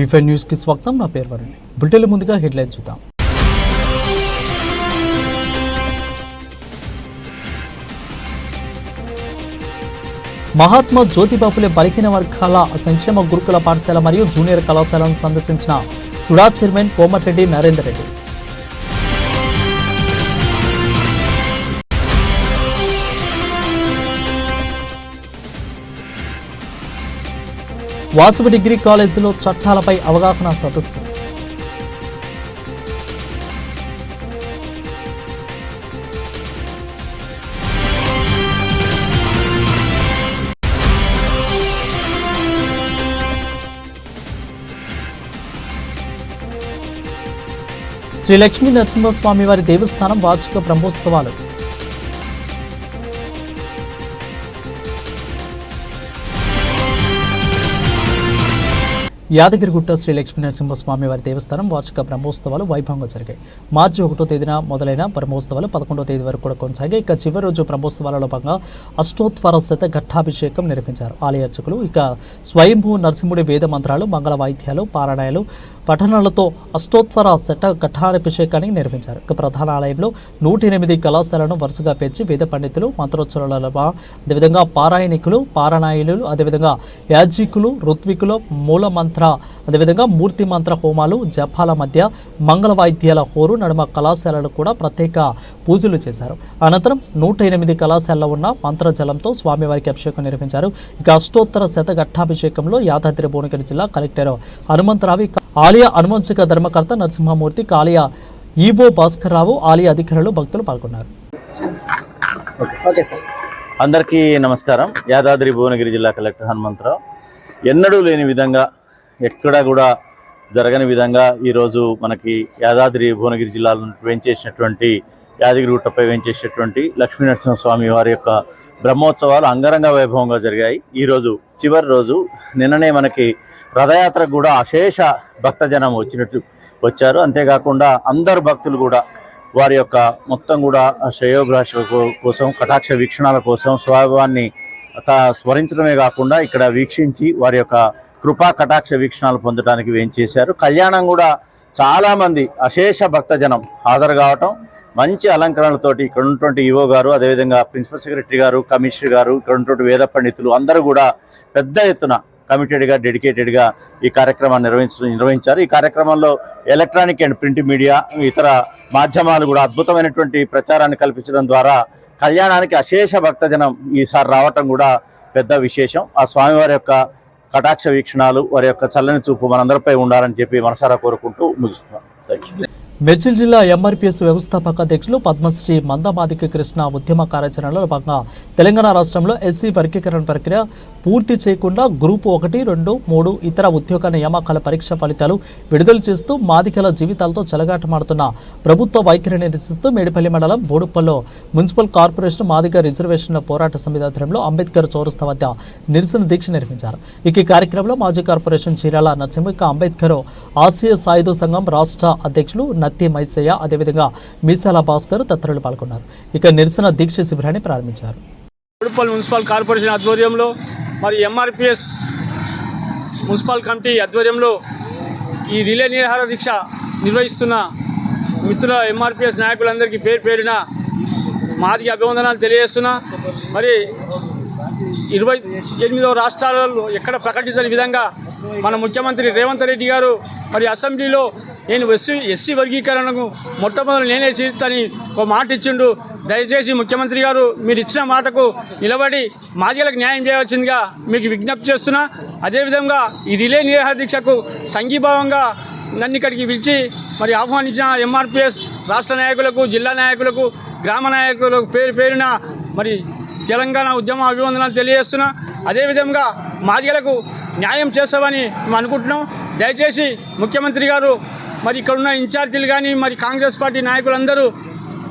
V5 news కి స్వాగతం. నా పేరు వరుణ్. బులెటిన్ల ముందుగా హెడ్లైన్స్ చూద్దాం. మహాత్మా జ్యోతిబాపులే బలహీన వర్గాల సంక్షేమ గురుకుల పాఠశాల మరియు జూనియర్ కళాశాలను సందర్శించిన సుడా చైర్మన్ కోమటిరెడ్డి నరేందర్ రెడ్డి. వాసవి డిగ్రీ కాలేజీలో చట్టాలపై అవగాహన సదస్సు. శ్రీ లక్ష్మీ నరసింహస్వామి వారి దేవస్థానం వార్షిక బ్రహ్మోత్సవాలు. యాదగిరిగుట్ట శ్రీ లక్ష్మీ నరసింహస్వామి వారి దేవస్థానం వార్షిక బ్రహ్మోత్సవాలు వైభవంగా జరిగాయి. మార్చి 1వ తేదీన మొదలైన బ్రహ్మోత్సవాలు 11వ తేదీ వరకు కూడా కొనసాగాయి. ఇక చివరి రోజు బ్రహ్మోత్సవాలలో భాగంగా అష్టోత్తర శతఘట్టాభిషేకం నిర్వహించారు. ఆలయ అర్చకులు ఇక స్వయంభూ నరసింహుడి వేద మంత్రాలు, మంగళ వాయిద్యాలు, పారాయణాలు, పఠనాలతో అష్టోత్తర శతఘట్టాభిషేకాన్ని నిర్వహించారు. ఇక ప్రధాన ఆలయంలో 108 కళాశాలను వరుసగా పేర్చి వేద పండితులు, మంత్రోచ్చరణల అదేవిధంగా పారాయణికులు, పారాయణులు, అదేవిధంగా యాజికులు, ఋత్వికులు, మూల మంత్ర అదేవిధంగా మూర్తి మంత్ర హోమాలు, జపాల మధ్య మంగళ వాయిద్యాల హోరు నడుమ కళాశాలలు కూడా ప్రత్యేక పూజలు చేశారు. అనంతరం 108 కళాశాలలో ఉన్న మంత్రజలంతో స్వామివారికి అభిషేకం నిర్వహించారు. ఇక అష్టోత్తర శతఘట్టాభిషేకంలో యాదాద్రి భువనగిరి జిల్లా కలెక్టర్ హనుమంతరావు, ఆలయ అనువంశిక ధర్మకర్త నరసింహమూర్తి, ఆలయ ఈవో భాస్కర్ రావు, ఆలయ అధికారులు, భక్తులు పాల్గొన్నారు. అందరికీ నమస్కారం. యాదాద్రి భువనగిరి జిల్లా కలెక్టర్ హనుమంతరావు. ఎన్నడూ లేని విధంగా, ఎక్కడా కూడా జరగని విధంగా ఈరోజు మనకి యాదాద్రి భువనగిరి జిల్లాలో వేంచేసినటువంటి యాదగిరిగుట్టపై వేంచేసినటువంటి లక్ష్మీ నరసింహస్వామి వారి యొక్క బ్రహ్మోత్సవాలు అంగరంగ వైభవంగా జరిగాయి. ఈరోజు చివరి రోజు. నిన్ననే మనకి రథయాత్రకు కూడా అశేష భక్తజనం వచ్చారు. అంతేకాకుండా అందరు భక్తులు కూడా వారి యొక్క మొత్తం కూడా శ్రేయోభిలాష కోసం, కటాక్ష వీక్షణాల కోసం స్వామివారిని స్మరించడమే కాకుండా ఇక్కడ వీక్షించి వారి యొక్క కృపా కటాక్ష వీక్షణాలు పొందడానికి వేంచేశారు. కళ్యాణం కూడా చాలామంది అశేష భక్తజనం హాజరు కావటం, మంచి అలంకరణలతోటి ఇక్కడ ఉన్నటువంటి ఈవో గారు, అదేవిధంగా ప్రిన్సిపల్ సెక్రటరీ గారు, కమిషనర్ గారు, ఇక్కడ ఉన్నటువంటి వేద పండితులు అందరూ కూడా పెద్ద ఎత్తున కమిటెడ్గా, డెడికేటెడ్గా ఈ కార్యక్రమాన్ని నిర్వహించారు. ఈ కార్యక్రమంలో ఎలక్ట్రానిక్ అండ్ ప్రింట్ మీడియా, ఇతర మాధ్యమాలు కూడా అద్భుతమైనటువంటి ప్రచారాన్ని కల్పించడం ద్వారా కళ్యాణానికి అశేష భక్తజనం ఈసారి రావటం కూడా పెద్ద విశేషం. ఆ స్వామివారి యొక్క కటాక్ష వీక్షణాలు, వారి యొక్క చల్లని చూపు మనందరిపై ఉండాలని చెప్పి మనసారా కోరుకుంటూ ముగిస్తున్నాం. Thank you. మేడ్చల్ జిల్లా ఎంఆర్పీఎస్ వ్యవస్థాపక అధ్యక్షులు పద్మశ్రీ మందమాదిక కృష్ణ ఉద్యమ కార్యాచరణలో భాగంగా తెలంగాణ రాష్ట్రంలో ఎస్సీ వర్గీకరణ ప్రక్రియ పూర్తి చేయకుండా గ్రూప్ 1, 2, 3 ఇతర ఉద్యోగ నియామకాల పరీక్ష ఫలితాలు విడుదల చేస్తూ మాదికల జీవితాలతో చెలగాటమాడుతున్న ప్రభుత్వ వైఖరిని నిరసిస్తూ మేడిపల్లి మండలం బోడుప్పల్లో మున్సిపల్ కార్పొరేషన్ మాదిగ రిజర్వేషన్ల పోరాట సమితి ఆధ్వర్యంలో అంబేద్కర్ చౌరస్తా వద్ద నిరసన దీక్ష నిర్వహించారు. ఈ కార్యక్రమంలో మాజీ కార్పొరేషన్ చీరాల నరసింహ, అంబేద్కర్ ఆసియా సాయుధ సంఘం రాష్ట్ర అధ్యక్షులు నత్తి మైసయ్య, అదేవిధంగా మీసాల భాస్కర్ తదితరులు పాల్గొన్నారు. ఇక నిరసన దీక్ష శిబిరాన్ని ప్రారంభించారు. బోడుప్పల్ మున్సిపల్ కార్పొరేషన్ ఆధ్వర్యంలో మరి ఎంఆర్పిఎస్ మున్సిపల్ కమిటీ ఆధ్వర్యంలో ఈ రిలే నిరాహార దీక్ష నిర్వహిస్తున్న మిత్రుల ఎంఆర్పిఎస్ నాయకులందరికీ పేరు పేరున మాదిగ అభివందనాలు తెలియజేస్తున్నా. మరి 28 రాష్ట్రాలలో ఎక్కడ ప్రకటించని విధంగా మన ముఖ్యమంత్రి రేవంత్ రెడ్డి గారు మరి అసెంబ్లీలో నేను ఎస్సీ వర్గీకరణకు మొట్టమొదటి నేనే చేస్తానని ఒక మాట ఇచ్చిండు. దయచేసి ముఖ్యమంత్రి గారు మీరు ఇచ్చిన మాటకు నిలబడి మాదిగలకు న్యాయం చేయవలసిందిగా మీకు విజ్ఞప్తి చేస్తున్నా. అదేవిధంగా ఈ రిలే నిరాహార దీక్షకు సంఘీభావంగా నన్ను ఇక్కడికి పిలిచి మరి ఆహ్వానించిన ఎంఆర్పిఎస్ రాష్ట్ర నాయకులకు, జిల్లా నాయకులకు, గ్రామ నాయకులకు పేరు పేరున మరి తెలంగాణ ఉద్యమ అభివందనాలు తెలియజేస్తున్నా. అదేవిధంగా మాదిగలకు న్యాయం చేస్తామని మేము అనుకుంటున్నాం. దయచేసి ముఖ్యమంత్రి గారు మరి ఇక్కడున్న ఇన్ఛార్జీలు కానీ మరి కాంగ్రెస్ పార్టీ నాయకులందరూ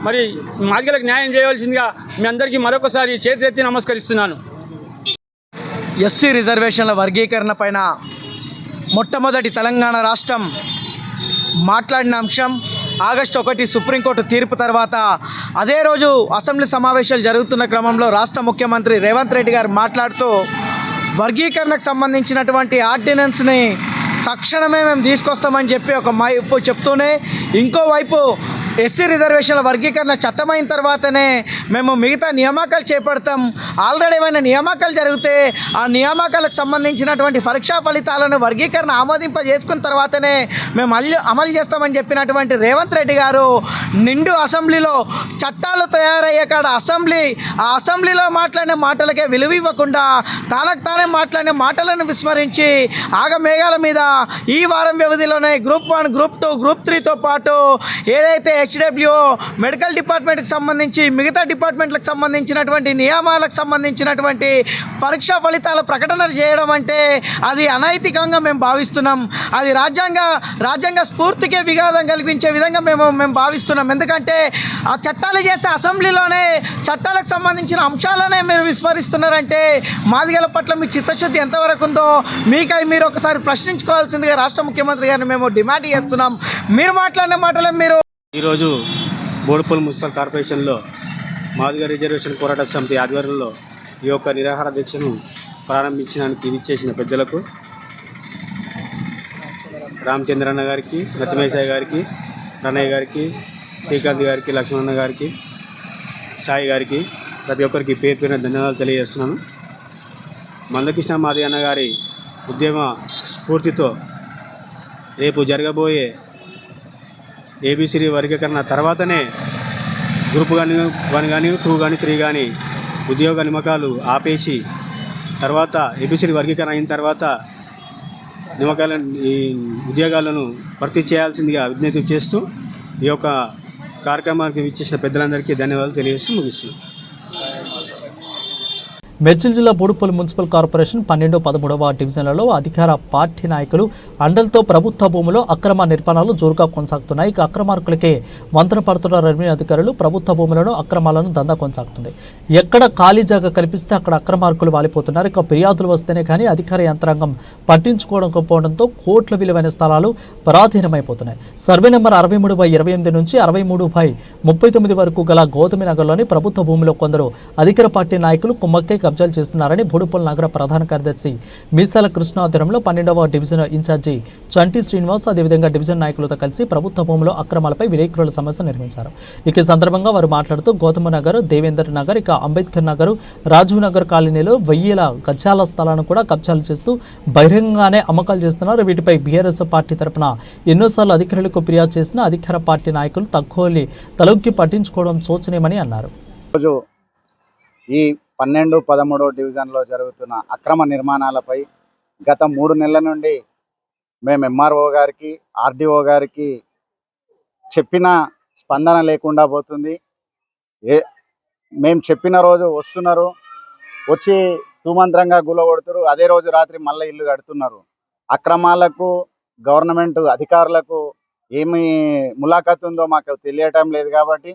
మరి మాదిగలకు న్యాయం చేయవలసిందిగా మీ అందరికీ మరొకసారి చేతులెత్తి నమస్కరిస్తున్నాను. ఎస్సీ రిజర్వేషన్ల వర్గీకరణ పైన మొట్టమొదటి తెలంగాణ రాష్ట్రం మాట్లాడిన అంశం ఆగస్టు 1 సుప్రీంకోర్టు తీర్పు తర్వాత అదే రోజు అసెంబ్లీ సమావేశాలు జరుగుతున్న క్రమంలో రాష్ట్ర ముఖ్యమంత్రి రేవంత్ రెడ్డి గారు మాట్లాడుతూ వర్గీకరణకు సంబంధించినటువంటి ఆర్డినెన్స్ని తక్షణమే మేము తీసుకొస్తామని చెప్పి ఒక వైపు చెప్తూనే ఇంకోవైపు ఎస్సీ రిజర్వేషన్ల వర్గీకరణ చట్టమైన తర్వాతనే మేము మిగతా నియామకాలు చేపడతాం. ఆల్రెడీ ఏమైనా నియామకాలు జరిగితే ఆ నియామకాలకు సంబంధించినటువంటి పరీక్షా ఫలితాలను వర్గీకరణ ఆమోదింపజేసుకున్న తర్వాతనే మేము అమలు చేస్తామని చెప్పినటువంటి రేవంత్ రెడ్డి గారు నిండు అసెంబ్లీలో చట్టాలు తయారయ్యే కాడ ఆ అసెంబ్లీలో మాట్లాడిన మాటలకే విలువ ఇవ్వకుండా తనకు తానే మాట్లాడిన మాటలను విస్మరించి ఆగమేఘాల మీద ఈ వారం వ్యవధిలోనే గ్రూప్ 1, గ్రూప్ 2, గ్రూప్ 3తో పాటు ఏదైతే హెచ్డబ్ల్యూ మెడికల్ డిపార్ట్మెంట్కి సంబంధించి మిగతా డిపార్ట్మెంట్లకు సంబంధించినటువంటి నియామాలకు సంబంధించినటువంటి పరీక్షా ఫలితాల ప్రకటన చేయడం అంటే అది అనైతికంగా మేము భావిస్తున్నాం. అది రాజ్యాంగ స్ఫూర్తికే విఘాతం కల్పించే విధంగా మేము భావిస్తున్నాం. ఎందుకంటే ఆ చట్టాలు చేసే అసెంబ్లీలోనే చట్టాలకు సంబంధించిన అంశాలనే మీరు విస్మరిస్తున్నారంటే మాదిగల పట్ల మీ చిత్తశుద్ధి ఎంతవరకు ఉందో మీరు ఒకసారి ప్రశ్నించుకోవాల్సిందిగా రాష్ట్ర ముఖ్యమంత్రి గారిని మేము డిమాండ్ చేస్తున్నాం. మీరు మాట్లాడిన మాటలే మీరు ఈరోజు బోడుపల్లి మున్సిపల్ కార్పొరేషన్లో మాదిగ రిజర్వేషన్ పోరాట సమితి ఆధ్వర్యంలో ఈ యొక్క నిరాహార దీక్షను ప్రారంభించడానికి విచ్చేసిన పెద్దలకు రామచంద్రన్న గారికి, నతిమేశయ్య గారికి, ప్రణయ్ గారికి, శ్రీకాంత్ గారికి, లక్ష్మణ గారికి, సాయి గారికి ప్రతి ఒక్కరికి పేరు పేరున ధన్యవాదాలు తెలియజేస్తున్నాను. మందకృష్ణ మాది అన్న గారి ఉద్యమ స్ఫూర్తితో రేపు జరగబోయే ఏబిసిడి వర్గీకరణ తర్వాతనే గ్రూప్ 1 కానీ 2 కానీ 3 కానీ ఉద్యోగ నియామకాలు ఆపేసి తర్వాత ఏబిసిడి వర్గీకరణ అయిన తర్వాత ఈ ఉద్యోగాలను భర్తీ చేయాల్సిందిగా విజ్ఞప్తి చేస్తూ ఈ యొక్క కార్యక్రమానికి విచ్చేసిన పెద్దలందరికీ ధన్యవాదాలు తెలియజేస్తూ ముగిస్తున్నాను. మేడ్చల్ జిల్లా బోడుపల్లి మున్సిపల్ కార్పొరేషన్ 12, 13వ డివిజన్లలో అధికార పార్టీ నాయకులు అండలతో ప్రభుత్వ భూములో అక్రమ నిర్మాణాలు జోరుగా కొనసాగుతున్నాయి. ఇక అక్రమార్కులకే వంతన పడుతున్న రెవెన్యూ అధికారులు ప్రభుత్వ భూములను అక్రమాలను దందా కొనసాగుతుంది. ఎక్కడ ఖాళీ జాగా కల్పిస్తే అక్కడ అక్రమార్కులు వాలిపోతున్నారు. ఇక ఫిర్యాదులు వస్తేనే కానీ అధికార యంత్రాంగం పట్టించుకోవడంతో కోట్ల విలువైన స్థలాలు పరాధీనమైపోతున్నాయి. సర్వే నెంబర్ 63/28 నుంచి 63/39 వరకు గల గౌతమి నగర్లోని ప్రభుత్వ భూమిలో కొందరు అధికార పార్టీ నాయకులు కుమ్మక్కై కబ్జాలు చేస్తున్నారని బోడుపల్లి నగర ప్రధాన కార్యదర్శి మీసాల కృష్ణ ఆధ్వర్యంలో 12వ డివిజన్ ఇన్ఛార్జి చంటి శ్రీనివాస్ అదేవిధంగా డివిజన్ నాయకులతో కలిసి ప్రభుత్వ భూమిలో అక్రమాలపై విలేకరుల సమావేశం నిర్వహించారు. ఈ సందర్భంగా వారు మాట్లాడుతూ గౌతమ నగర్, దేవేందర్ నగర్, ఇక అంబేద్కర్ నగర్, రాజీవ్ నగర్ కాలనీలో 1000 గజాల స్థలాలను కూడా కబ్జాలు చేస్తూ బహిరంగంగానే అమ్మకాలు చేస్తున్నారు. వీటిపై బీఆర్ఎస్ పార్టీ తరఫున ఎన్నోసార్లు అధికారులకు ఫిర్యాదు చేసిన అధికార పార్టీ నాయకులు తక్కువలి తలొక్కి పట్టించుకోవడం శోచనీయమని అన్నారు. ఈ 12, 13 డివిజన్లో జరుగుతున్న అక్రమ నిర్మాణాలపై గత 3 నెలల నుండి మేము ఎంఆర్ఓ గారికి, ఆర్డీఓ గారికి చెప్పిన స్పందన లేకుండా పోతుంది. మేము చెప్పిన రోజు వస్తున్నారు, వచ్చి తూమంత్రంగా గులగొడుతున్నారు, అదే రోజు రాత్రి మళ్ళీ ఇల్లు కడుతున్నారు. అక్రమాలకు గవర్నమెంట్ అధికారులకు ఏమి ములాఖత్ ఉందో మాకు తెలియటం లేదు. కాబట్టి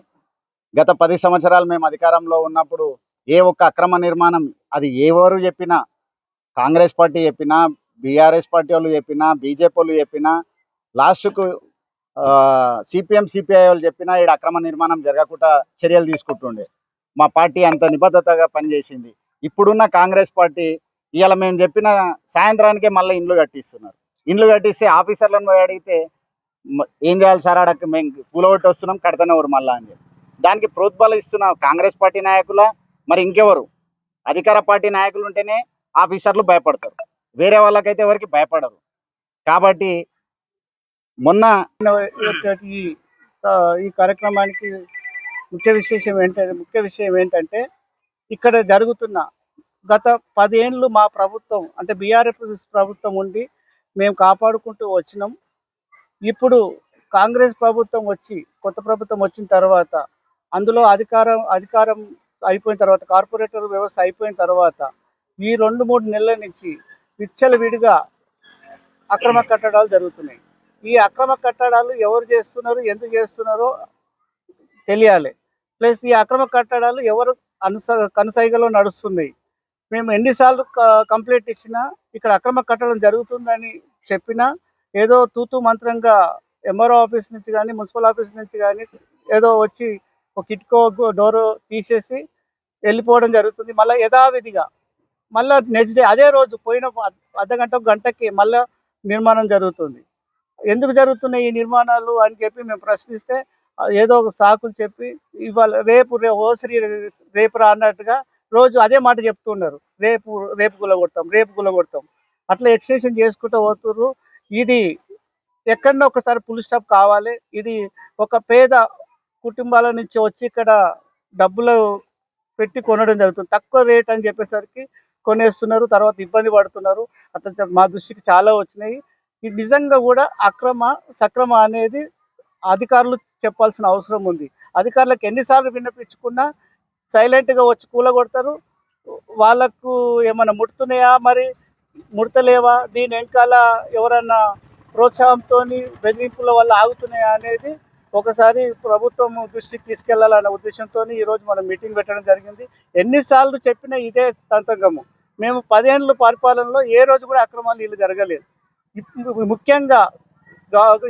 గత 10 సంవత్సరాలు మేము అధికారంలో ఉన్నప్పుడు ఏ ఒక్క అక్రమ నిర్మాణం అది ఎవరు చెప్పినా, కాంగ్రెస్ పార్టీ చెప్పినా, బీఆర్ఎస్ పార్టీ వాళ్ళు చెప్పినా, బీజేపీ వాళ్ళు చెప్పినా, లాస్ట్కు సిపిఎం సిపిఐ వాళ్ళు చెప్పినా ఇక్కడ అక్రమ నిర్మాణం జరగకుండా చర్యలు తీసుకుంటుండే. మా పార్టీ అంత నిబద్ధతగా పనిచేసింది. ఇప్పుడున్న కాంగ్రెస్ పార్టీ ఇవాళ మేము చెప్పిన సాయంత్రానికే మళ్ళీ ఇండ్లు కట్టిస్తున్నారు. ఇండ్లు కట్టిస్తే ఆఫీసర్లను పోయి అడిగితే ఏం చేయాలి సార్, అడగ మేము కూలగొట్టి వస్తున్నాం, కడతనేవారు మళ్ళీ అని చెప్పి దానికి ప్రోత్బలం ఇస్తున్న కాంగ్రెస్ పార్టీ నాయకుల, మరి ఇంకెవరు? అధికార పార్టీ నాయకులు ఉంటేనే ఆఫీసర్లు భయపడతారు, వేరే వాళ్ళకైతే ఎవరికి భయపడరు. కాబట్టి మొన్న ఈ కార్యక్రమానికి ముఖ్య విషయం ఏంటంటే ఇక్కడ జరుగుతున్న గత 10 ఏళ్ళు మా ప్రభుత్వం అంటే బీఆర్ఎస్ ప్రభుత్వం ఉండి మేము కాపాడుకుంటూ వచ్చినాం. ఇప్పుడు కాంగ్రెస్ ప్రభుత్వం వచ్చి కొత్త ప్రభుత్వం వచ్చిన తర్వాత అందులో అధికారం అయిపోయిన తర్వాత, కార్పొరేటర్ వ్యవస్థ అయిపోయిన తర్వాత ఈ 2-3 నెలల నుంచి విచ్చలవిడిగా అక్రమ కట్టడాలు జరుగుతున్నాయి. ఈ అక్రమ కట్టడాలు ఎవరు చేస్తున్నారు, ఎందుకు చేస్తున్నారో తెలియాలి. ప్లస్ ఈ అక్రమ కట్టడాలు ఎవరు కనసైగలో నడుస్తున్నాయి. మేము ఎన్నిసార్లు కంప్లైంట్ ఇచ్చినా ఇక్కడ అక్రమ కట్టడం జరుగుతుందని చెప్పినా ఏదో తూతూ మంత్రంగా ఎంఆర్ఓ ఆఫీస్ నుంచి కానీ, మున్సిపల్ ఆఫీస్ నుంచి కానీ ఏదో వచ్చి ఒక కిట్కో డోర్ తీసేసి వెళ్ళిపోవడం జరుగుతుంది. మళ్ళీ యథావిధిగా మళ్ళీ నెక్స్ట్ డే అదే రోజు పోయిన అర్ధగంట గంటకి మళ్ళీ నిర్మాణం జరుగుతుంది. ఎందుకు జరుగుతున్నాయి ఈ నిర్మాణాలు అని చెప్పి మేము ప్రశ్నిస్తే ఏదో ఒక సాకులు చెప్పి ఇవాళ రేపు రా అన్నట్టుగా రోజు అదే మాట చెప్తున్నారు. రేపు గులగొడతాం అట్లా ఎక్స్టెన్షన్ చేసుకుంటూ పోతున్నారు. ఇది ఎక్కడన్నా ఒకసారి ఫుల్ స్టాప్ కావాలి. ఇది ఒక పేద కుటుంబాల నుంచి వచ్చి ఇక్కడ డబ్బులు పెట్టి కొనడం జరుగుతుంది. తక్కువ రేట్ అని చెప్పేసరికి కొనేస్తున్నారు, తర్వాత ఇబ్బంది పడుతున్నారు. అట్లా మా దృష్టికి చాలా వచ్చినాయి. ఇది నిజంగా కూడా సక్రమ అనేది అధికారులు చెప్పాల్సిన అవసరం ఉంది. అధికారులకు ఎన్నిసార్లు విన్నపించుకున్నా సైలెంట్గా వచ్చి కూలగొడతారు. వాళ్ళకు ఏమైనా ముడుతున్నాయా, మరి ముడతలేవా, దీని వెనకాల ఎవరన్నా ప్రోత్సాహంతో బెదిరింపుల వల్ల ఆగుతున్నాయా అనేది ఒకసారి ప్రభుత్వం దృష్టికి తీసుకెళ్లాలనే ఉద్దేశంతో ఈరోజు మనం మీటింగ్ పెట్టడం జరిగింది. ఎన్నిసార్లు చెప్పినా ఇదే తంతగము. మేము 10 ఏళ్ళ పరిపాలనలో ఏ రోజు కూడా అక్రమాలు ఇల్లు జరగలేదు. ముఖ్యంగా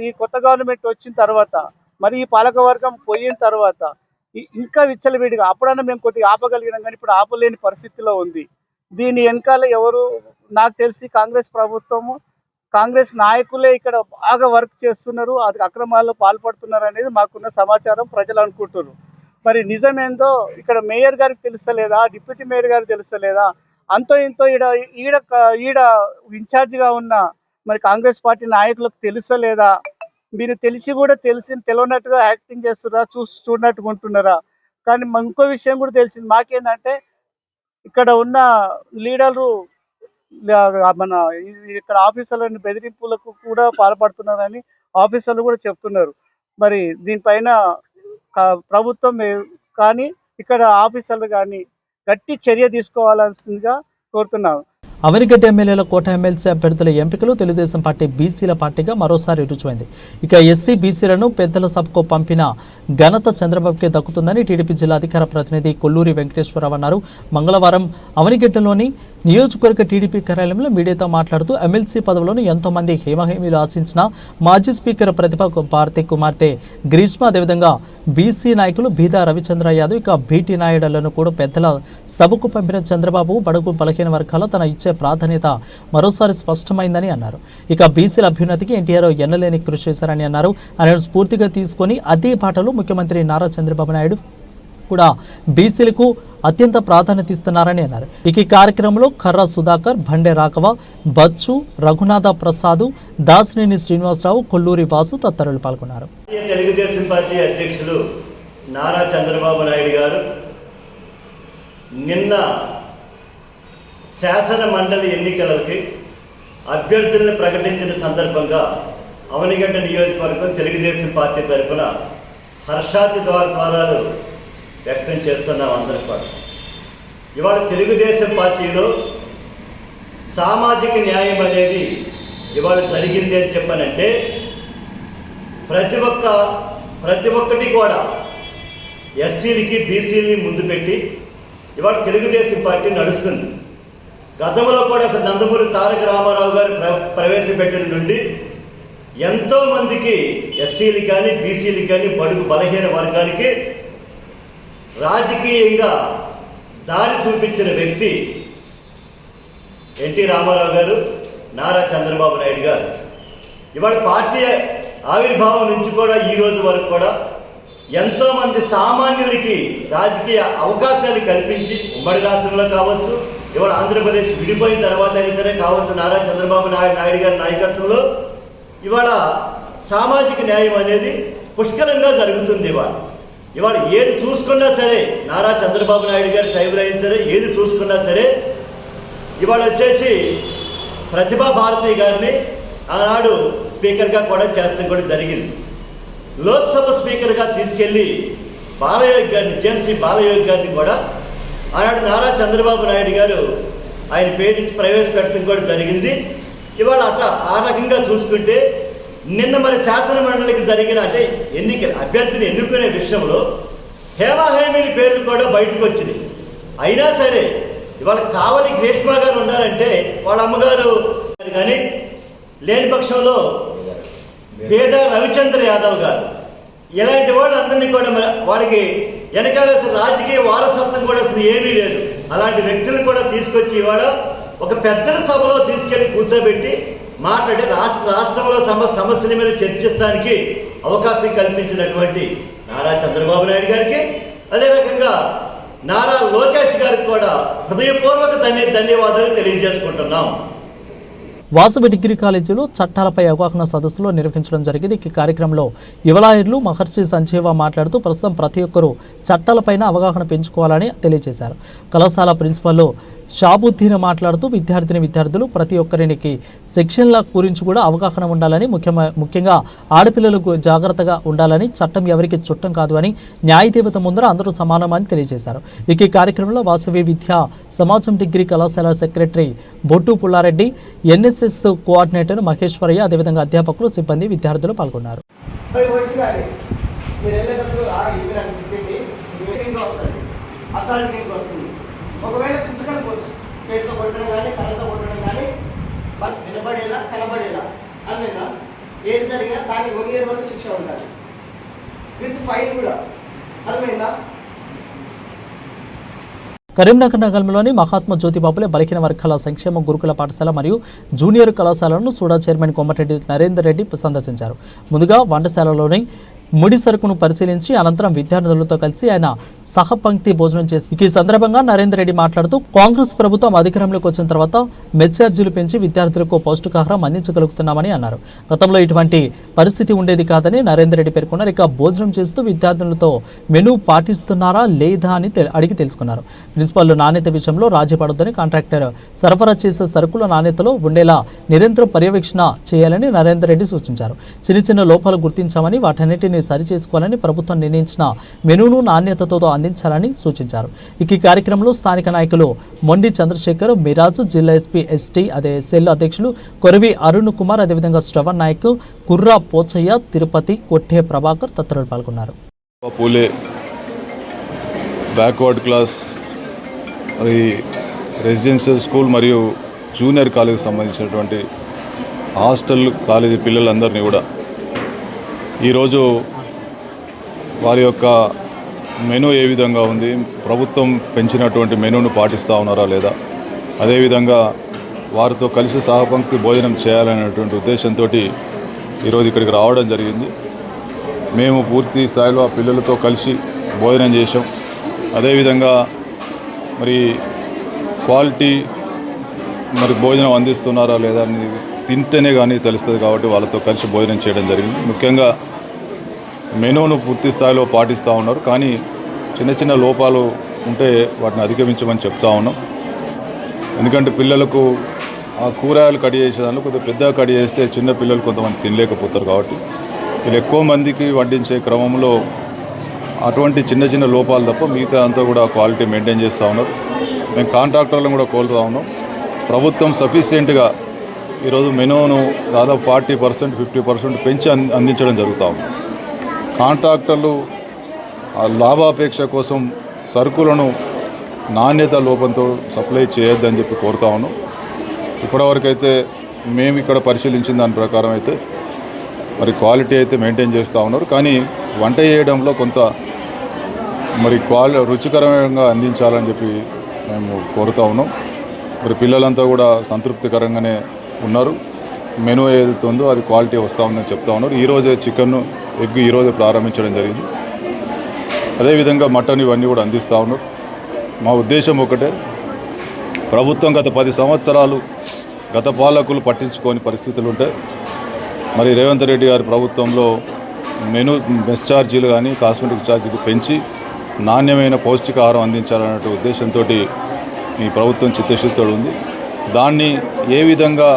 ఈ కొత్త గవర్నమెంట్ వచ్చిన తర్వాత, మరి ఈ పాలకవర్గం పోయిన తర్వాత ఇంకా విచ్చలవిడిగా అప్పుడన్నా మేము కొద్దిగా ఆపగలిగినాం, కానీ ఇప్పుడు ఆపలేని పరిస్థితిలో ఉంది. దీని వెనకాల ఎవరు, నాకు తెలిసి కాంగ్రెస్ ప్రభుత్వము, కాంగ్రెస్ నాయకులే ఇక్కడ బాగా వర్క్ చేస్తున్నారు, అది అక్రమాల్లో పాల్పడుతున్నారు అనేది మాకున్న సమాచారం. ప్రజలు అనుకుంటున్నారు. మరి నిజమేందో ఇక్కడ మేయర్ గారికి తెలుస్తలేదా, డిప్యూటీ మేయర్ గారికి తెలుస్తలేదా, అంతో ఇంతో ఈడ ఇన్ఛార్జిగా ఉన్న మరి కాంగ్రెస్ పార్టీ నాయకులకు తెలుస్తలేదా? మీరు తెలిసి కూడా తెలియనట్టుగా యాక్టింగ్ చేస్తున్నారా, చూడనట్టుగా ఉంటున్నారా? కానీ ఇంకో విషయం కూడా తెలిసింది మాకేందంటే, ఇక్కడ ఉన్న లీడర్లు మన ఇక్కడ ఆఫీసర్లని బెదిరింపులకు కూడా పాల్పడుతున్నారని ఆఫీసర్లు కూడా చెప్తున్నారు. మరి దీనిపైన ప్రభుత్వం కానీ ఇక్కడ ఆఫీసర్లు కానీ గట్టి చర్య తీసుకోవాల్సిందిగా కోరుతున్నాను. అవనిగడ్డ ఎమ్మెల్యేల కోట ఎమ్మెల్సీ అభ్యర్థుల ఎంపికలు తెలుగుదేశం పార్టీ బీసీల పార్టీగా మరోసారి రుజువైంది. ఇక ఎస్సీ బీసీలను పెద్దల సభకు పంపిన ఘనత చంద్రబాబుకే దక్కుతుందని టీడీపీ జిల్లా అధికార ప్రతినిధి కొల్లూరి వెంకటేశ్వరరావు అన్నారు. మంగళవారం అవనిగడ్డలోని నియోజకవర్గ టీడీపీ కార్యాలయంలో మీడియాతో మాట్లాడుతూ ఎమ్మెల్సీ పదవులను ఎంతోమంది హేమహేమీలు ఆశించిన మాజీ స్పీకర్ ప్రతిభా భారతి కుమార్తె గ్రీష్మ, అదేవిధంగా బీసీ నాయకులు బీదా రవిచంద్ర యాదవ్, ఇక బీటీ నాయుడులను కూడా పెద్దల సభకు పంపిన చంద్రబాబు బడుగు బలహీన వర్గాల తన ఇచ్చే ప్రాధాన్యత మరోసారి స్పష్టమైందని అన్నారు. ఇక బీసీల అభ్యున్నతికి ఎన్టీఆర్ ఎన్నలేని కృషి చేశారని అన్నారు. ఆయన స్ఫూర్తిగా తీసుకొని అదే పాటలో ముఖ్యమంత్రి నారా చంద్రబాబు నాయుడు కూడా బీసీలకు అత్యంత ప్రాధాన్యత ఇస్తున్నారని అన్నారు. ఈ కార్యక్రమంలో కర్ర సుధాకర్, బండే రాఘవ, బచ్చు, రఘునాథ ప్రసాద్, దాసినేని శ్రీనివాసరావు, కొల్లూరి వాసు తదితరులు పాల్గొన్నారు. తెలుగుదేశం పార్టీ అధ్యక్షులు నారా చంద్రబాబు నాయుడు గారు నిన్న శాసన మండలి ఎన్నికలకి అభ్యర్థులను ప్రకటించిన సందర్భంగా అవనిగడ్డ నియోజకవర్గం తెలుగుదేశం పార్టీ తరఫున హర్షాతిద్వారాలు వ్యక్తం చేస్తున్నాం. అందరూ కూడా ఇవాళ తెలుగుదేశం పార్టీలో సామాజిక న్యాయం అనేది ఇవాళ జరిగింది అని చెప్పానంటే ప్రతి ఒక్కటి కూడా ఎస్సీలకి బీసీలని ముందు పెట్టి ఇవాళ తెలుగుదేశం పార్టీ నడుస్తుంది. గతంలో కూడా అసలు నందమూరి తారక రామారావు గారు ప్రవేశపెట్టిన నుండి ఎంతోమందికి ఎస్సీలకు కానీ బీసీలకు కానీ బడుగు బలహీన వర్గాలకి రాజకీయంగా దారి చూపించిన వ్యక్తి ఎన్టీ రామారావు గారు, నారా చంద్రబాబు నాయుడు గారు. ఇవాళ పార్టీ ఆవిర్భావం నుంచి కూడా ఈ రోజు వరకు కూడా ఎంతోమంది సామాన్యులకి రాజకీయ అవకాశాలు కల్పించి ఉమ్మడి రాష్ట్రంలో కావచ్చు, ఇవాళ ఆంధ్రప్రదేశ్ విడిపోయిన తర్వాత అయినా సరే కావచ్చు, నారా చంద్రబాబు నాయుడు గారి నాయకత్వంలో ఇవాళ సామాజిక న్యాయం అనేది పుష్కలంగా జరుగుతుంది. ఇవాళ ఏది చూసుకున్నా సరే నారా చంద్రబాబు నాయుడు గారి టైంలో అయినా సరే ఏది చూసుకున్నా సరే ఇవాళ వచ్చేసి ప్రతిభా భారతి గారిని ఆనాడు స్పీకర్గా కూడా చేస్తాం కూడా జరిగింది. లోక్సభ స్పీకర్గా తీసుకెళ్ళి బాలయోగి గారిని, జేఎంసీ బాలయోగి గారిని కూడా ఆనాడు నారా చంద్రబాబు నాయుడు గారు ఆయన పేరు ప్రవేశపెట్టడం కూడా జరిగింది. ఇవాళ అట్లా ఆ రకంగా చూసుకుంటే నిన్న మరి శాసన మండలికి జరిగిన అంటే అభ్యర్థిని ఎన్నుకునే విషయంలో హేమాహేమీల పేర్లు కూడా బయటకు వచ్చినాయి. అయినా సరే ఇవాళ కావలి గ్రీష్మ గారు ఉన్నారంటే వాళ్ళ అమ్మగారు కానీ లేని పక్షంలో బేదా రవిచంద్ర యాదవ్ గారు, ఇలాంటి వాళ్ళందరినీ కూడా వాళ్ళకి వెనకాల రాజకీయ వారసత్వం కూడా అసలు ఏమీ లేదు. అలాంటి వ్యక్తులు కూడా తీసుకొచ్చి ఇవాళ ఒక పెద్దల సభలో తీసుకెళ్లి కూర్చోబెట్టి మాట్లాడి రాష్ట్రంలో సమస్యల మీద చర్చించడానికి అవకాశం కల్పించినటువంటి నారా చంద్రబాబు నాయుడు గారికి, అదే రకంగా నారా లోకేష్ గారికి కూడా హృదయపూర్వక ధన్యవాదాలు తెలియజేసుకుంటున్నాం. వాసవి డిగ్రీ కాలేజీలో చట్టాలపై అవగాహన సదస్సులో నిర్వహించడం జరిగింది. ఈ కార్యక్రమంలో యువలాయర్లు మహర్షి సంజీవ మాట్లాడుతూ ప్రస్తుతం ప్రతి ఒక్కరూ చట్టాలపైన అవగాహన పెంచుకోవాలని తెలియజేశారు. కళాశాల ప్రిన్సిపల్ షాబుద్దీన్ మాట్లాడుతూ విద్యార్థులు ప్రతి ఒక్కరికి సెక్షన్ల గురించి కూడా అవగాహన ఉండాలని, ముఖ్యంగా ఆడపిల్లలకు జాగ్రత్తగా ఉండాలని, చట్టం ఎవరికి చుట్టం కాదు అని, న్యాయదేవత ముందర అందరూ సమానమని తెలియజేశారు. ఈ కార్యక్రమంలో వాసవి విద్యా సమాజం డిగ్రీ కళాశాల సెక్రటరీ బొట్టు పుల్లారెడ్డి, ఎన్ఎస్ఎస్ కోఆర్డినేటర్ మహేశ్వరయ్య, అదేవిధంగా అధ్యాపకులు, సిబ్బంది, విద్యార్థులు పాల్గొన్నారు. ఒకవేళ ఫిజికల్ ఫోర్స్ చేతితో కొట్టడం కానీ కళ్ళతో కొట్టడం కానీ వినబడేలా కనబడేలా అర్థమైందా, ఏది జరిగినా దానికి 1 year వరకు శిక్ష ఉండాలి, విత్ ఫైన్ కూడా. అర్థమైందా? కరీంనగర్ నగరంలోని మహాత్మా జ్యోతిబాపులే బలహీన వర్గాల సంక్షేమ గురుకుల పాఠశాల మరియు జూనియర్ కళాశాలను సూడా చైర్మన్ కోమటిరెడ్డి నరేందర్ రెడ్డి సందర్శించారు. ముందుగా వంటశాలలోని ముడి సరుకును పరిశీలించి అనంతరం విద్యార్థులతో కలిసి ఆయన సహపంక్తి భోజనం చేసి ఈ సందర్భంగా నరేందర్ రెడ్డి మాట్లాడుతూ కాంగ్రెస్ ప్రభుత్వం అధికారంలోకి వచ్చిన తర్వాత మెచ్చార్జీలు పెంచి విద్యార్థులకు పౌష్టికాహారం అందించగలుగుతున్నామని అన్నారు. గతంలో ఇటువంటి పరిస్థితి ఉండేది కాదని నరేందర్ రెడ్డి పేర్కొన్నారు. ఇక భోజనం చేస్తూ విద్యార్థులతో మెనూ పాటిస్తున్నారా లేదా అని అడిగి తెలుసుకున్నారు. ప్రిన్సిపల్ నాణ్యత విషయంలో రాజీ పడొద్దని, కాంట్రాక్టర్ సరఫరా చేసే సరుకుల నాణ్యతలో ఉండేలా నిరంతరం పర్యవేక్షణ చేయాలని నరేందర్ రెడ్డి సూచించారు. చిన్న లోపాలు గుర్తించామని వాటన్నిటిని సరిచేసుకోవాలని, ప్రభుత్వం నిర్ణయించిన మెనూను నాణ్యతతో అందించాలని సూచించారు. ఈ కార్యక్రమంలో స్థానిక నాయకులు మొండి చంద్రశేఖర్, మిరాజు, జిల్లా ఎస్పీ ఎస్టీ సెల్ అధ్యక్షులు కొరవి అరుణ్ కుమార్, అదేవిధంగా శ్రవణ్ నాయక్, కుర్రా పోచయ్య, తిరుపతి, కొట్టే ప్రభాకర్ తదితరులు పాల్గొన్నారు. పూలే బ్యాక్వర్డ్ క్లాస్ మరి రెసిడెన్షియల్ స్కూల్ మరియు జూనియర్ కాలేజీకి సంబంధించినటువంటి హాస్టల్ కాలేజీ పిల్లలందరినీ కూడా ఈరోజు వారి యొక్క మెనూ ఏ విధంగా ఉంది, ప్రభుత్వం పెంచినటువంటి మెనూను పాటిస్తూ ఉన్నారా లేదా, అదేవిధంగా వారితో కలిసి సహపంక్తి భోజనం చేయాలనేటువంటి ఉద్దేశంతో ఈరోజు ఇక్కడికి రావడం జరిగింది. మేము పూర్తి స్థాయిలో ఆ పిల్లలతో కలిసి భోజనం చేసాం. అదేవిధంగా మరి క్వాలిటీ మరి భోజనం అందిస్తున్నారా లేదా అని తింటేనే కానీ తెలుస్తుంది కాబట్టి వాళ్ళతో కలిసి భోజనం చేయడం జరిగింది. ముఖ్యంగా మెనూను పూర్తి స్థాయిలో పాటిస్తూ ఉన్నారు, కానీ చిన్న లోపాలు ఉంటే వాటిని అధిగమించమని చెప్తా ఉన్నాం. ఎందుకంటే పిల్లలకు ఆ కూరగాయలు కట్ చేసేదాన్ని కొద్దిగా పెద్దగా కట్ చేస్తే చిన్న పిల్లలు కొంతమంది తినలేకపోతారు. కాబట్టి వీళ్ళు ఎక్కువ మందికి వడ్డించే క్రమంలో అటువంటి చిన్న లోపాలు తప్ప మిగతా అంతా కూడా క్వాలిటీ మెయింటైన్ చేస్తూ ఉన్నారు. మేము కాంట్రాక్టర్లను కూడా కోరుతూ ఉన్నాం, ప్రభుత్వం సఫిషియెంట్గా ఈరోజు మెనూను దాదాపు 40%, 50% పెంచి అందించడం జరుగుతూ ఉంది. కాంట్రాక్టర్లు లాభాపేక్ష కోసం సరుకులను నాణ్యత లోపంతో సప్లై చేయొద్దని చెప్పి కోరుతా ఉన్నాం. ఇప్పటివరకు అయితే మేము ఇక్కడ పరిశీలించిన దాని ప్రకారం అయితే మరి క్వాలిటీ అయితే మెయింటైన్ చేస్తూ ఉన్నారు, కానీ వంట చేయడంలో కొంత మరి రుచికరంగా అందించాలని చెప్పి మేము కోరుతా ఉన్నాం. మరి పిల్లలంతా కూడా సంతృప్తికరంగానే ఉన్నారు. మెనూ ఏదైతే ఉందో అది క్వాలిటీ వస్తూ ఉందని చెప్తా ఉన్నారు. ఈరోజే చికెన్, ఎగ్ ఈరోజే ప్రారంభించడం జరిగింది. అదేవిధంగా మటన్ ఇవన్నీ కూడా అందిస్తూ ఉన్నారు. మా ఉద్దేశం ఒకటే, ప్రభుత్వం గత 10 సంవత్సరాలు గత పాలకులు పట్టించుకోని పరిస్థితులు ఉంటే మరి రేవంత్ రెడ్డి గారి ప్రభుత్వంలో మెస్ ఛార్జీలు కానీ కాస్మెటిక్ ఛార్జీలు పెంచి నాణ్యమైన పౌష్టికాహారం అందించాలనే ఉద్దేశంతో ఈ ప్రభుత్వం చిత్తశుద్ధితో ఉంది. దాన్ని ఏ విధంగా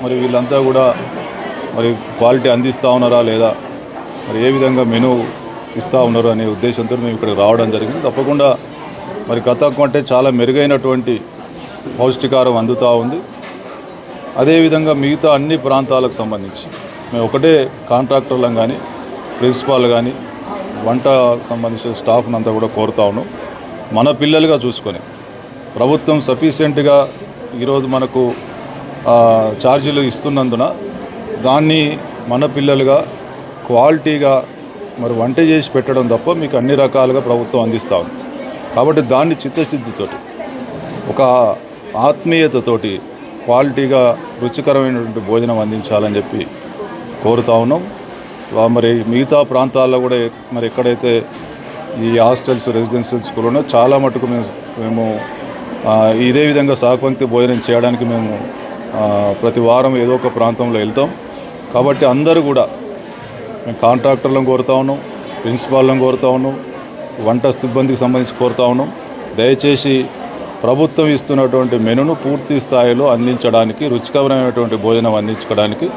మరి వీళ్ళంతా కూడా మరి క్వాలిటీ అందిస్తూ ఉన్నారా లేదా, మరి ఏ విధంగా మెనూ ఇస్తూ ఉన్నారు అనే ఉద్దేశంతో మేము ఇక్కడికి రావడం జరిగింది. తప్పకుండా మరి గతం కంటే చాలా మెరుగైనటువంటి పౌష్టికాహారం అందుతూ ఉంది. అదేవిధంగా మిగతా అన్ని ప్రాంతాలకు సంబంధించి మేము ఒకటే కాంట్రాక్టర్లను కానీ ప్రిన్సిపాల్ కానీ వంట సంబంధించిన స్టాఫ్ని అంతా కూడా కోరుతా ఉన్నాం, మన పిల్లలుగా చూసుకొని ప్రభుత్వం సఫిషియెంట్గా ఈరోజు మనకు ఛార్జీలు ఇస్తున్నందున దాన్ని మన పిల్లలుగా క్వాలిటీగా మరి వంట చేసి పెట్టడం తప్ప మీకు అన్ని రకాలుగా ప్రభుత్వం అందిస్తూ ఉంది. కాబట్టి దాన్ని చిత్తశుద్ధితోటి ఒక ఆత్మీయతతోటి క్వాలిటీగా రుచికరమైనటువంటి భోజనం అందించాలని చెప్పి కోరుతా ఉన్నాం. మరి మిగతా ప్రాంతాల్లో కూడా మరి ఎక్కడైతే ఈ హాస్టల్స్ రెసిడెన్షియల్ స్కూల్ ఉన్నో చాలా మటుకు మేము ఇదే విధంగా సహపంక్తి భోజనం చేయడానికి మేము ప్రతి వారం ఏదో ఒక ప్రాంతంలో వెళ్తాం. కాబట్టి అందరూ కూడా మేము కాంట్రాక్టర్లను కోరుతా ఉన్నాం, ప్రిన్సిపాల్లను కోరుతా ఉన్నాం, వంట సిబ్బందికి సంబంధించి కోరుతా ఉన్నాం. దయచేసి ప్రభుత్వం ఇస్తున్నటువంటి మెనును పూర్తి స్థాయిలో అందించడానికి, రుచికరమైనటువంటి భోజనం అందించడానికి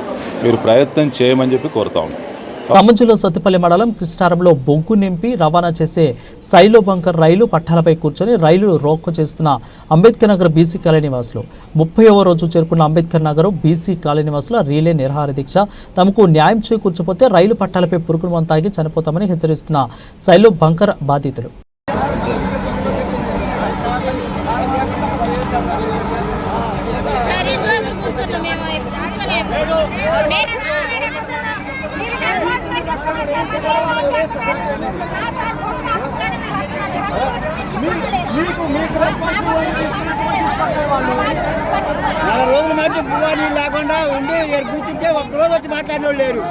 మీరు ప్రయత్నం చేయమని చెప్పి కోరుతా ఉన్నాం. ఖమ్మం జిల్లా సత్తిపల్లి మండలం కృష్ణారంలో బొగ్గు నింపి రవాణా చేసే సైలో బంకర్ రైలు పట్టాలపై కూర్చొని రైలు రోక్కు చేస్తున్న అంబేద్కర్ నగర్ బీసీ కాలనీ నివాసులు 30వ రోజు చేరుకున్న అంబేద్కర్ నగర్ బీసీ కాలనీ నివాసుల రీలే నిరాహార దీక్ష. తమకు న్యాయం చేకూర్చకపోతే రైలు పట్టాలపై పురుగులు మంతాగి చనిపోతామని హెచ్చరిస్తున్న సైలో బంకర్ బాధితులు. నెల రోజుల మధ్య పువ్వాని లేకుండా ఉండి కూర్చుంటే ఒక్కరోజు వచ్చి మాట్లాడినోళ్ళు లేరు,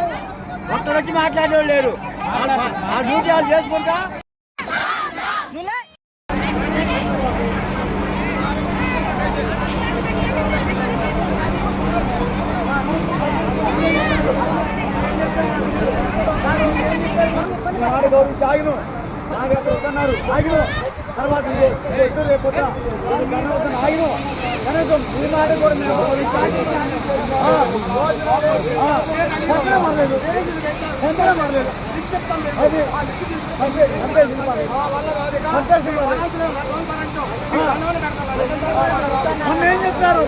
ఒక్కరొచ్చి మాట్లాడినోళ్ళు లేరు. ఆ డ్యూటీ వాళ్ళు చేసుకుంటా ఆగిన ఆగిన తర్వాత రేపు ఆగిన కనీసం ఈ మాట కూడా ఏం చెప్తారు?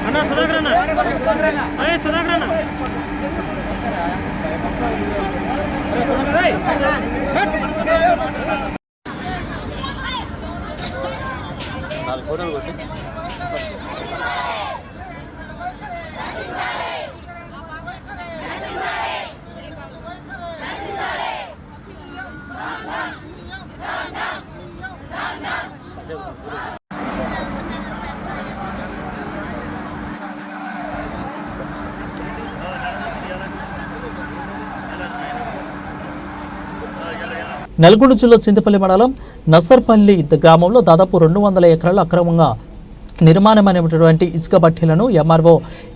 అన్న సుధాకర్ అన్న అదే సుధాకర్ అన్న నల్గొండ జిల్లా చింతపల్లి మండలం నసర్పల్లి గ్రామంలో దాదాపు 200 ఎకరాలు అక్రమంగా నిర్మాణమైనటువంటి ఇసుక బట్టీలను ఎంఆర్ఓ,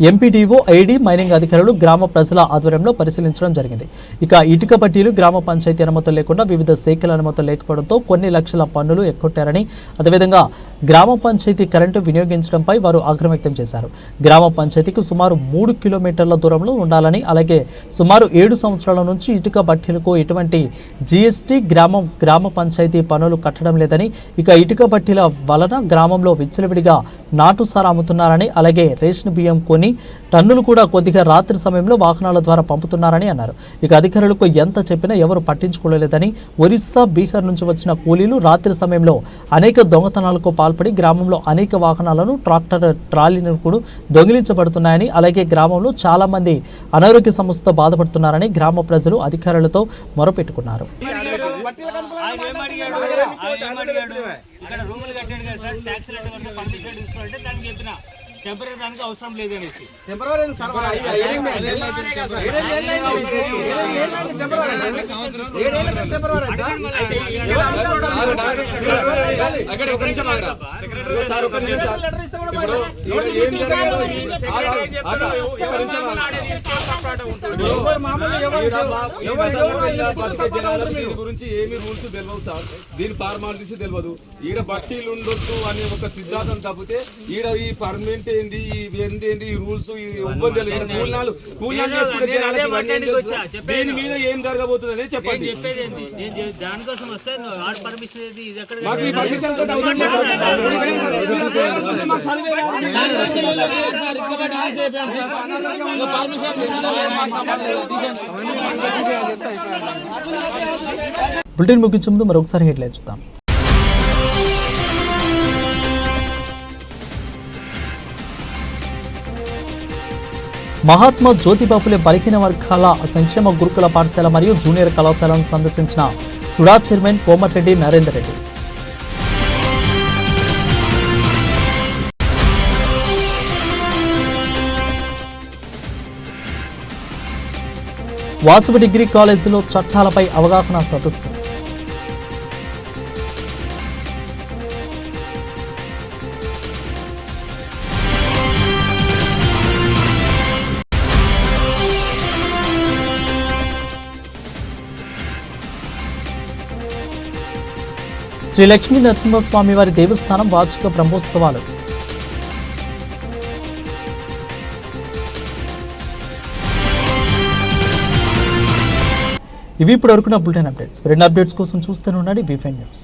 ఎంపీడీఓ, ఐడి, మైనింగ్ అధికారులు గ్రామ ప్రజల ఆధ్వర్యంలో పరిశీలించడం జరిగింది. ఇక ఇటుక బట్టీలు గ్రామ పంచాయతీ అనుమతులు లేకుండా వివిధ శాఖల అనుమతులు లేకపోవడంతో కొన్ని లక్షల పన్నులు ఎక్కొట్టారని, అదేవిధంగా గ్రామ పంచాయతీ కరెంటు వినియోగించడంపై వారు ఆగ్రహం వ్యక్తం చేశారు. గ్రామ పంచాయతీకి సుమారు 3 కిలోమీటర్ల దూరంలో ఉండాలని, అలాగే సుమారు 7 సంవత్సరాల నుంచి ఇటుక బట్టీలకు ఎటువంటి జీఎస్టీ గ్రామ పంచాయతీ పన్నులు కట్టడం లేదని, ఇక ఇటుక బట్టీల వలన గ్రామంలో విచ్చలవిడిగా నాటుసారా అమ్ముతున్నారని, అలాగే రేషన్ బియ్యం కొని టన్నులు కూడా కొద్దిగా రాత్రి సమయంలో వాహనాల ద్వారా పంపుతున్నారని అన్నారు. ఇక అధికారులకు ఎంత చెప్పినా ఎవరు పట్టించుకోలేదని, ఒరిస్సా, బీహార్ నుంచి వచ్చిన కూలీలు రాత్రి సమయంలో అనేక దొంగతనాలకు పాల్పడి గ్రామంలో అనేక వాహనాలను, ట్రాక్టర్, ట్రాలీలను కూడా దొంగిలించబడుతున్నాయని, అలాగే గ్రామంలో చాలా మంది అనారోగ్య సమస్యతో బాధపడుతున్నారని గ్రామ ప్రజలు అధికారులతో మొరపెట్టుకున్నారు. టెంపరీ దానికి అవసరం లేదనేసి గురించి ఏమి రూల్స్ తెలియదు సార్, దీని ఫార్మాలిటీస్ తెలియదు. ఈడ బట్టీలు ఉండొద్దు అనే ఒక సిద్ధాంతం తప్పితే ఈడ ఈ పర్మనెంట్ ఏంది ఈ రూల్స్ ఈ ఇబ్బందులు కూలినాలు చేసుకునే జనాలకి ఇవన్నీ ఏం తెలుసు? దీని మీద ఏం జరగబోతుంది అనేది చెప్పండి. చెప్పేది ఏంటి? నేను దానికోసం వస్తే ఆర్డర్ పర్మిషన్ ఇది ఎక్కడ మాకు ఈ పర్మిషన్ తోటి అవసరం లేదు. బులెటిన్ ముగించే ముందు మరొకసారి హెడ్లైన్ చూద్దాం. మహాత్మా జ్యోతిబాపులే బలహీన వర్గాల సంక్షేమ గురుకుల పాఠశాల మరియు జూనియర్ కళాశాలను సందర్శించిన సుడా చైర్మన్ కోమటిరెడ్డి నరేందర్ రెడ్డి. వాసవి డిగ్రీ కాలేజీలో చట్టాలపై అవగాహన సదస్సు. శ్రీ లక్ష్మీ నరసింహస్వామి వారి దేవస్థానం వార్షిక బ్రహ్మోత్సవాలు. ఇవి ఇప్పుడు వరకున్న బులెటిన్ అప్డేట్స్. రెండు అప్డేట్స్ కోసం చూస్తూనే ఉండండి B5 న్యూస్.